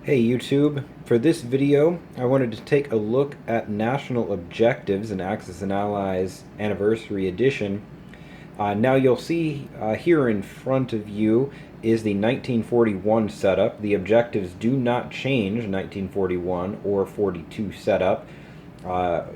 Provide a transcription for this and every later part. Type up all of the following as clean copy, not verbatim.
Hey YouTube, for this video I wanted to take a look at National Objectives in Axis and Allies Anniversary Edition. Now you'll see here in front of you is the 1941 setup. The objectives do not change 1941 or 42 setup.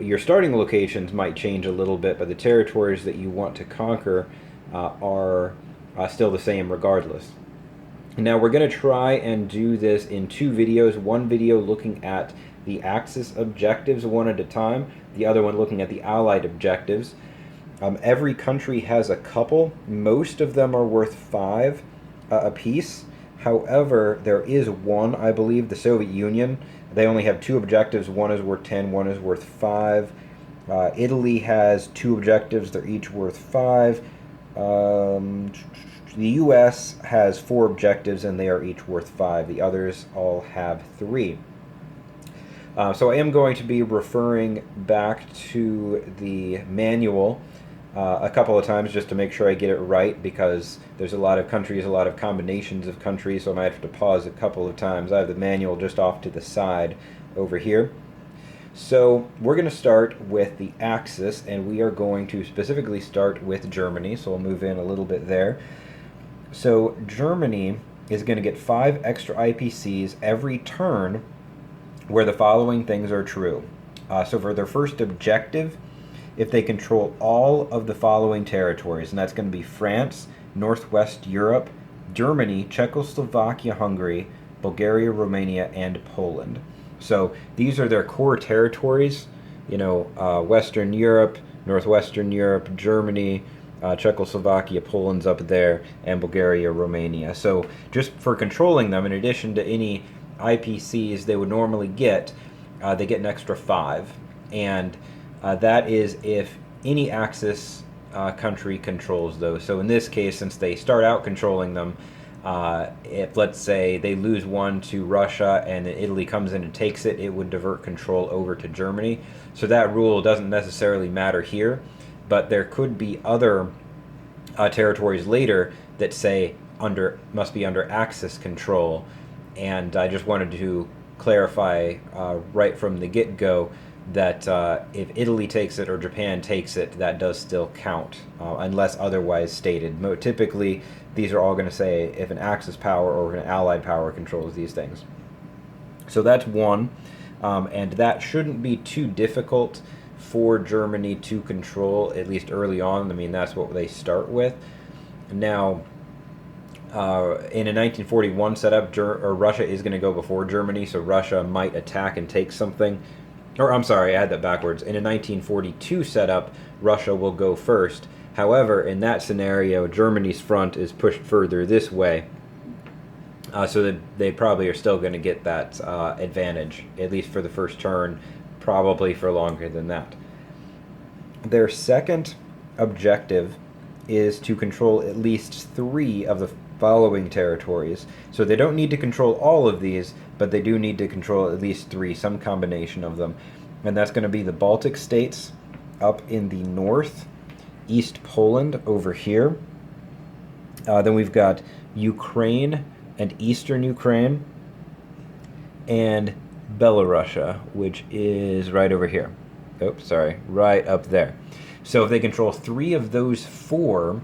Your starting locations might change a little bit, but the territories that you want to conquer are still the same regardless. Now we're going to try and do this in two videos. One video looking at the Axis objectives one at a time, the other one looking at the Allied objectives. Every country has a couple. Most of them are worth 5 apiece. However, there is one, I believe, the Soviet Union. They only have 2 objectives. One is worth 10, one is worth 5. Italy has 2 objectives. They're each worth 5. The U.S. has 4 objectives and they are each worth 5. The others all have 3. So I am going to be referring back to the manual a couple of times just to make sure I get it right, because there's a lot of countries, a lot of combinations of countries, so I might have to pause a couple of times. I have the manual just off to the side over here. So we're going to start with the Axis, and we are going to specifically start with Germany, so we'll move in a little bit there. So Germany is going to get 5 extra IPCs every turn where the following things are true. So for their first objective, if they control all of the following territories, and that's going to be France, Northwest Europe, Germany, Czechoslovakia, Hungary, Bulgaria, Romania, and Poland. So these are their core territories, Western Europe, Northwestern Europe, Germany, Czechoslovakia, Poland's up there, and Bulgaria, Romania. So just for controlling them, in addition to any IPCs they would normally get, they get an extra 5. And that is if any Axis country controls those. So in this case, since they start out controlling them, if, let's say, they lose one to Russia and then Italy comes in and takes it, it would divert control over to Germany. So that rule doesn't necessarily matter here, but there could be other territories later that say must be under Axis control, and I just wanted to clarify right from the get-go that if Italy takes it or Japan takes it, that does still count, unless otherwise stated. Typically, these are all going to say if an Axis power or an Allied power controls these things. So that's one, and that shouldn't be too difficult for Germany to control, at least early on. I mean, that's what they start with. Now, in a 1941 setup, Russia is going to go before Germany, so Russia might attack and take something. Or, I'm sorry, I had that backwards. In a 1942 setup, Russia will go first. However, in that scenario, Germany's front is pushed further this way, so that they probably are still going to get that advantage, at least for the first turn, probably for longer than that. Their second objective is to control at least 3 of the following territories. So they don't need to control all of these, but they do need to control at least 3, some combination of them. And that's going to be the Baltic states up in the north, East Poland over here. Then we've got Ukraine and Eastern Ukraine, and Belarusia, which is right over here. Oops, sorry, right up there. So if they control 3 of those 4,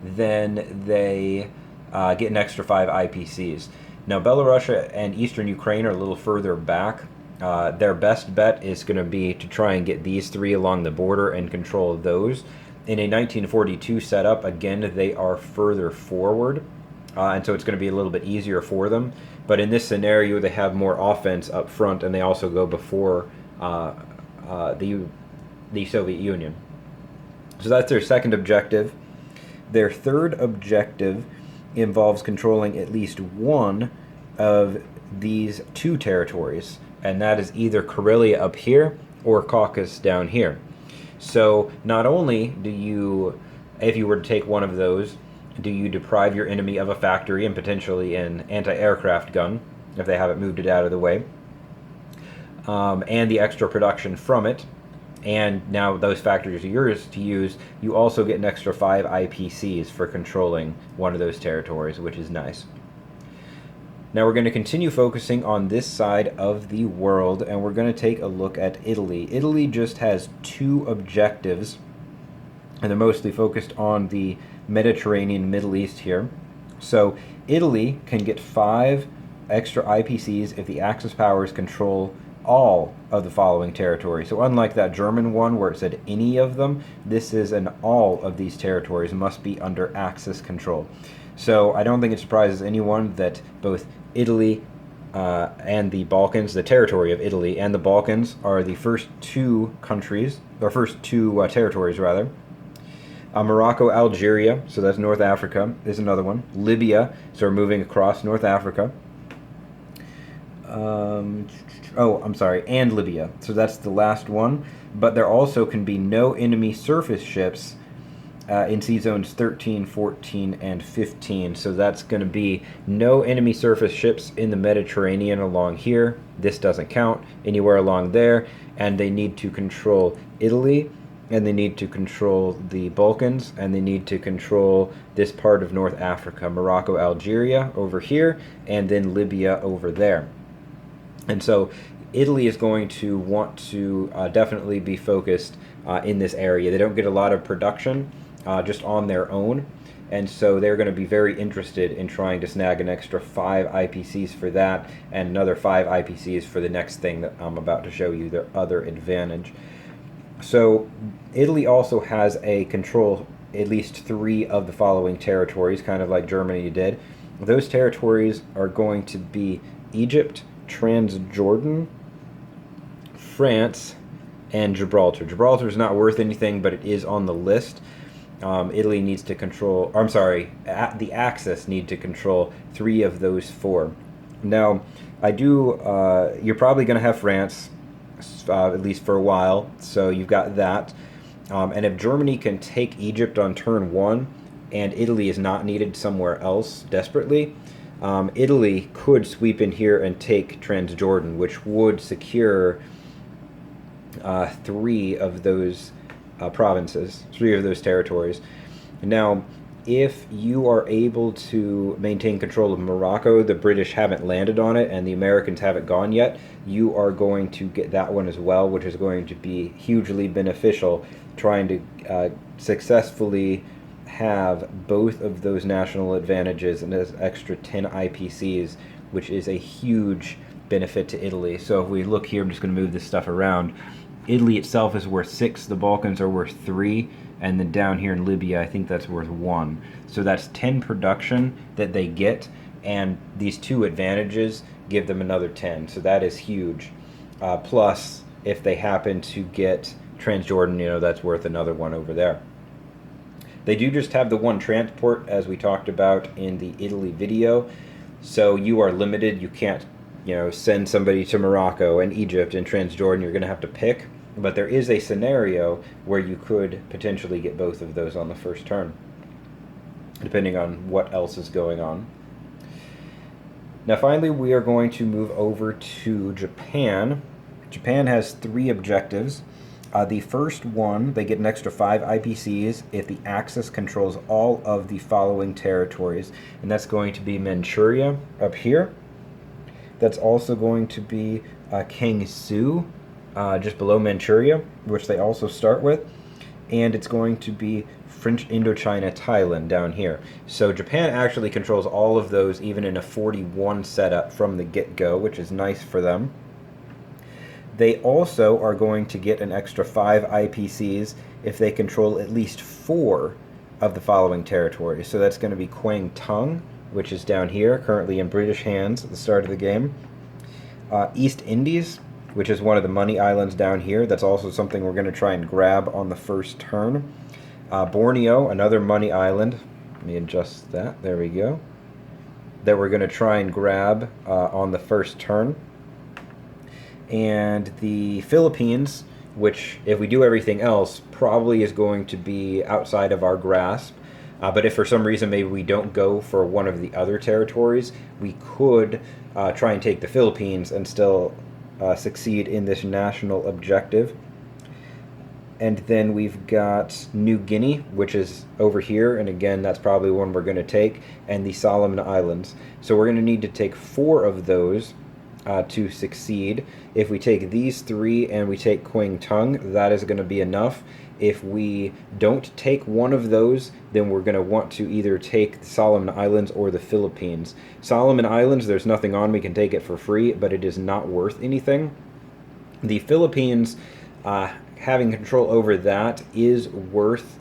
then they get an extra 5 IPCs. Now, Belarusia and Eastern Ukraine are a little further back. Their best bet is going to be to try and get these 3 along the border and control those. In a 1942 setup, again, they are further forward, and so it's going to be a little bit easier for them. But in this scenario, they have more offense up front, and they also go before the Soviet Union. So that's their second objective. Their third objective involves controlling at least 1 of these 2 territories, and that is either Karelia up here or Caucasus down here. So not only do you, if you were to take one of those, do you deprive your enemy of a factory and potentially an anti-aircraft gun, if they haven't moved it out of the way, and the extra production from it, and now those factories are yours to use, you also get an extra 5 IPCs for controlling one of those territories, which is nice. Now we're going to continue focusing on this side of the world, and we're going to take a look at Italy. Italy just has 2 objectives, and they're mostly focused on the Mediterranean, Middle East here. So Italy can get 5 extra IPCs if the Axis powers control all of the following territories. So unlike that German one where it said any of them, this is an all of these territories must be under Axis control. So I don't think it surprises anyone that both Italy and the Balkans, the territory of Italy and the Balkans, are the first 2 countries, or first 2 territories rather. Morocco, Algeria, so that's North Africa, is another one. Libya, so we're moving across North Africa. And Libya, so that's the last one. But there also can be no enemy surface ships in sea zones 13, 14, and 15. So that's going to be no enemy surface ships in the Mediterranean along here. This doesn't count anywhere along there. And they need to control Italy, and they need to control the Balkans, and they need to control this part of North Africa, Morocco, Algeria over here, and then Libya over there. And so Italy is going to want to definitely be focused in this area. They don't get a lot of production just on their own, and so they're going to be very interested in trying to snag an extra 5 IPCs for that, and another 5 IPCs for the next thing that I'm about to show you, their other advantage. So Italy also has a control at least 3 of the following territories, kind of like Germany did. Those territories are going to be Egypt, Transjordan, France, and Gibraltar. Gibraltar is not worth anything, but it is on the list. Italy needs to control, or I'm sorry, the Axis need to control 3 of those 4. Now, you're probably going to have France, at least for a while, so you've got that. And if Germany can take Egypt on turn 1, and Italy is not needed somewhere else desperately, Italy could sweep in here and take Transjordan, which would secure 3 of those provinces, 3 of those territories. Now, if you are able to maintain control of Morocco, the British haven't landed on it and the Americans haven't gone yet, you are going to get that one as well, which is going to be hugely beneficial, trying to successfully have both of those national advantages and this extra 10 IPCs, which is a huge benefit to Italy. So if we look here, I'm just going to move this stuff around. Italy itself is worth 6, the Balkans are worth 3, and then down here in Libya, I think that's worth 1. So that's 10 production that they get, and these 2 advantages give them another 10. So that is huge. Plus, if they happen to get Transjordan, that's worth another 1 over there. They do just have the 1 transport, as we talked about in the Italy video, so you are limited. You can't send somebody to Morocco and Egypt and Transjordan. You're going to have to pick. But there is a scenario where you could potentially get both of those on the first turn, depending on what else is going on. Now finally, we are going to move over to Japan. Japan has 3 objectives. The first one, they get an extra 5 IPCs if the Axis controls all of the following territories. And that's going to be Manchuria up here. That's also going to be Gansu, just below Manchuria, which they also start with. And it's going to be French Indochina, Thailand down here. So Japan actually controls all of those, even in a 41 setup from the get-go, which is nice for them. They also are going to get an extra 5 IPCs if they control at least 4 of the following territories. So that's going to be Kwangtung, which is down here, currently in British hands at the start of the game. East Indies, which is one of the money islands down here. That's also something we're going to try and grab on the first turn. Borneo, another money island. Let me adjust that. There we go. That we're going to try and grab on the first turn. And the Philippines, which, if we do everything else, probably is going to be outside of our grasp. But if for some reason maybe we don't go for one of the other territories, we could try and take the Philippines and still succeed in this national objective. And then we've got New Guinea, which is over here, and again, that's probably one we're going to take, and the Solomon Islands. So we're going to need to take 4 of those to succeed. If we take these 3 and we take Kwing Tung, that is going to be enough. If we don't take one of those, then we're going to want to either take the Solomon Islands or the Philippines. Solomon Islands, there's nothing on, we can take it for free, but it is not worth anything. The Philippines, having control over that is worth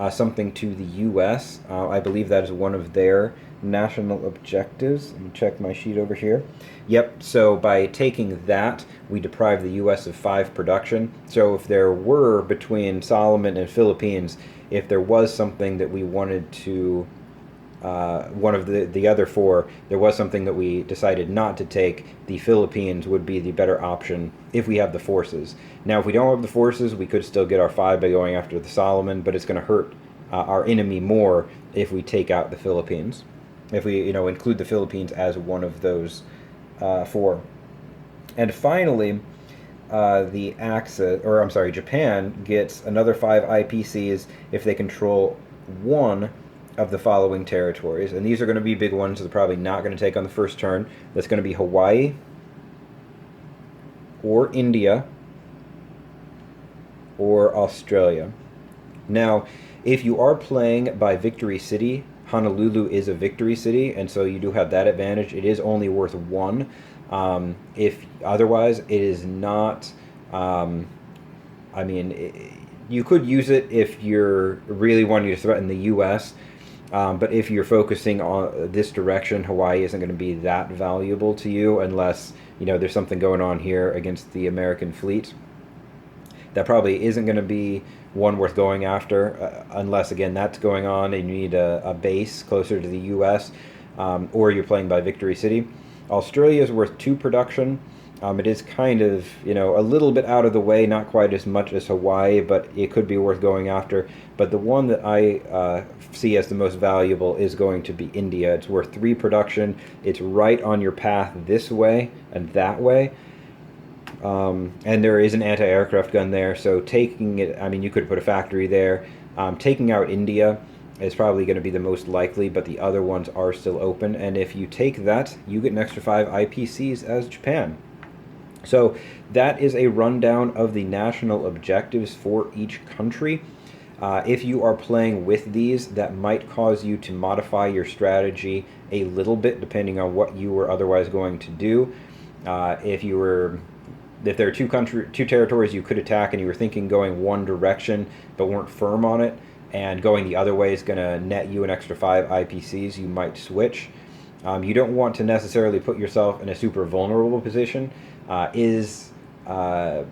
something to the U.S. I believe that is one of their national objectives. Let me check my sheet over here. Yep, so by taking that, we deprive the U.S. of 5 production. So if there were, between Solomon and Philippines, if there was something that we wanted to, one of the other 4, there was something that we decided not to take, the Philippines would be the better option if we have the forces. Now, if we don't have the forces, we could still get our 5 by going after the Solomon, but it's going to hurt our enemy more if we take out the Philippines. If we, include the Philippines as one of those 4. And finally, the Axis, or I'm sorry, Japan gets another 5 IPCs if they control 1 of the following territories. And these are going to be big ones. They're probably not going to take on the first turn. That's going to be Hawaii or India or Australia. Now, if you are playing by Victory City, Honolulu is a victory city, and so you do have that advantage. It is only worth 1. If otherwise, it is not. You could use it if you're really wanting to threaten the U.S., but if you're focusing on this direction, Hawaii isn't going to be that valuable to you unless there's something going on here against the American fleet. That probably isn't going to be one worth going after, unless, again, that's going on and you need a base closer to the U.S., or you're playing by Victory City. Australia is worth 2 production. It is kind of, a little bit out of the way, not quite as much as Hawaii, but it could be worth going after. But the one that I see as the most valuable is going to be India. It's worth 3 production. It's right on your path this way and that way. And there is an anti-aircraft gun there, so taking it, you could put a factory there. Taking out India is probably going to be the most likely, but the other ones are still open. And if you take that, you get an extra 5 IPCs as Japan. So that is a rundown of the national objectives for each country. If you are playing with these, that might cause you to modify your strategy a little bit, depending on what you were otherwise going to do. If there are two territories you could attack and you were thinking going one direction but weren't firm on it, and going the other way is going to net you an extra 5 IPCs, you might switch. You don't want to necessarily put yourself in a super vulnerable position. Is it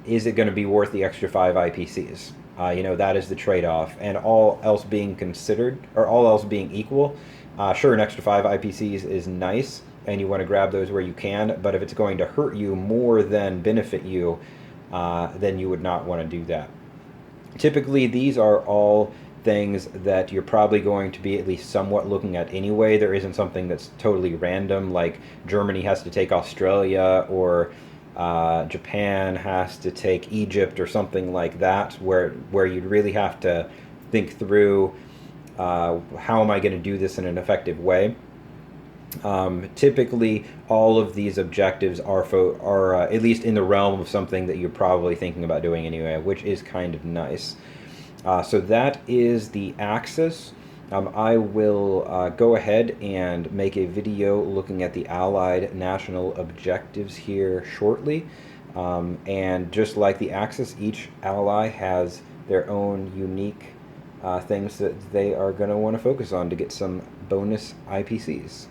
going to be worth the extra 5 IPCs? That is the trade-off. And all else being considered, or all else being equal, sure, an extra 5 IPCs is nice, and you want to grab those where you can, but if it's going to hurt you more than benefit you, then you would not want to do that. Typically, these are all things that you're probably going to be at least somewhat looking at anyway. There isn't something that's totally random, like Germany has to take Australia, or Japan has to take Egypt, or something like that, where you'd really have to think through, how am I going to do this in an effective way. Typically, all of these objectives are at least in the realm of something that you're probably thinking about doing anyway, which is kind of nice. So that is the Axis. I will go ahead and make a video looking at the Allied national objectives here shortly. And just like the Axis, each ally has their own unique things that they are going to want to focus on to get some bonus IPCs.